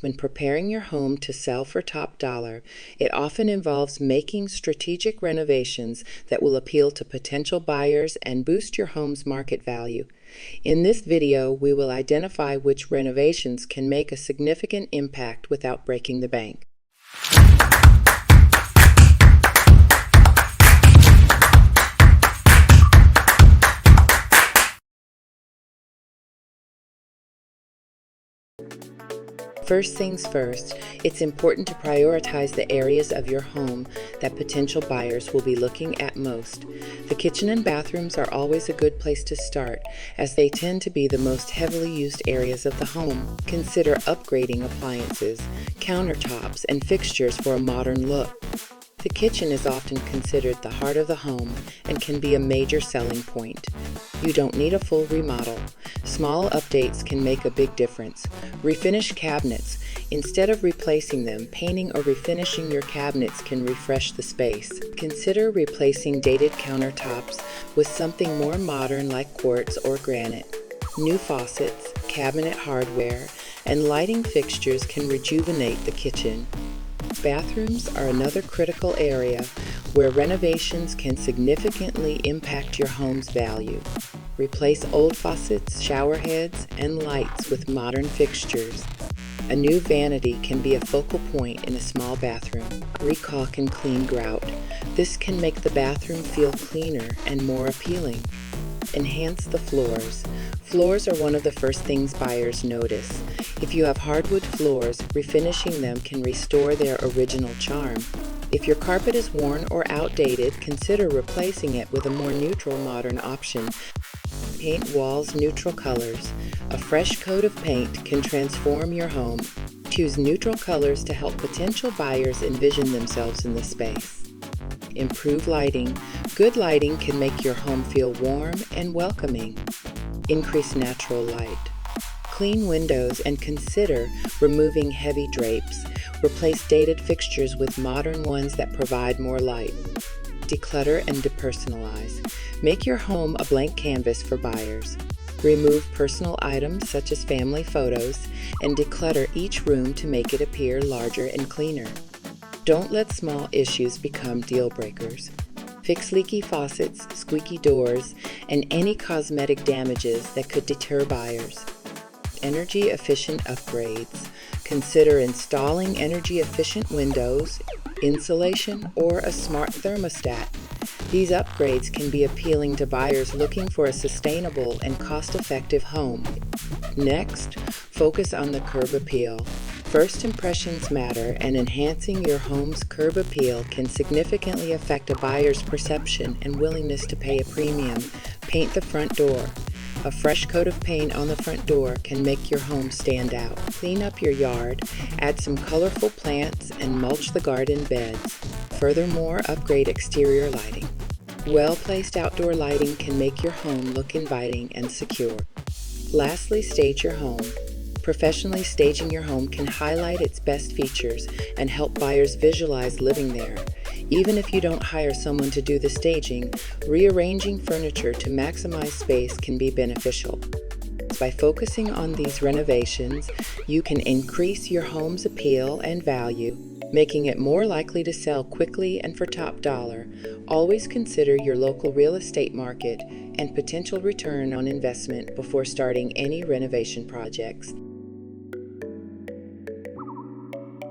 When preparing your home to sell for top dollar, it often involves making strategic renovations that will appeal to potential buyers and boost your home's market value. In this video, we will identify which renovations can make a significant impact without breaking the bank. First things first, it's important to prioritize the areas of your home that potential buyers will be looking at most. The kitchen and bathrooms are always a good place to start, as they tend to be the most heavily used areas of the home. Consider upgrading appliances, countertops, and fixtures for a modern look. The kitchen is often considered the heart of the home and can be a major selling point. You don't need a full remodel. Small updates can make a big difference. Refinish cabinets. Instead of replacing them, painting or refinishing your cabinets can refresh the space. Consider replacing dated countertops with something more modern like quartz or granite. New faucets, cabinet hardware, and lighting fixtures can rejuvenate the kitchen. Bathrooms are another critical area where renovations can significantly impact your home's value. Replace old faucets, shower heads, and lights with modern fixtures. A new vanity can be a focal point in a small bathroom. Recaulk and clean grout. This can make the bathroom feel cleaner and more appealing. Enhance the floors. Floors are one of the first things buyers notice. If you have hardwood floors, refinishing them can restore their original charm. If your carpet is worn or outdated, consider replacing it with a more neutral modern option. Paint walls neutral colors. A fresh coat of paint can transform your home. Choose neutral colors to help potential buyers envision themselves in the space. Improve lighting. Good lighting can make your home feel warm and welcoming. Increase natural light. Clean windows and consider removing heavy drapes. Replace dated fixtures with modern ones that provide more light. Declutter and depersonalize. Make your home a blank canvas for buyers. Remove personal items such as family photos and declutter each room to make it appear larger and cleaner. Don't let small issues become deal breakers. Fix leaky faucets, squeaky doors, and any cosmetic damages that could deter buyers. Energy-efficient upgrades. Consider installing energy-efficient windows, insulation, or a smart thermostat. These upgrades can be appealing to buyers looking for a sustainable and cost-effective home. Next, focus on the curb appeal. First impressions matter, and enhancing your home's curb appeal can significantly affect a buyer's perception and willingness to pay a premium. Paint the front door. A fresh coat of paint on the front door can make your home stand out. Clean up your yard, add some colorful plants, and mulch the garden beds. Furthermore, upgrade exterior lighting. Well-placed outdoor lighting can make your home look inviting and secure. Lastly, stage your home. Professionally staging your home can highlight its best features and help buyers visualize living there. Even if you don't hire someone to do the staging, rearranging furniture to maximize space can be beneficial. By focusing on these renovations, you can increase your home's appeal and value, making it more likely to sell quickly and for top dollar. Always consider your local real estate market and potential return on investment before starting any renovation projects.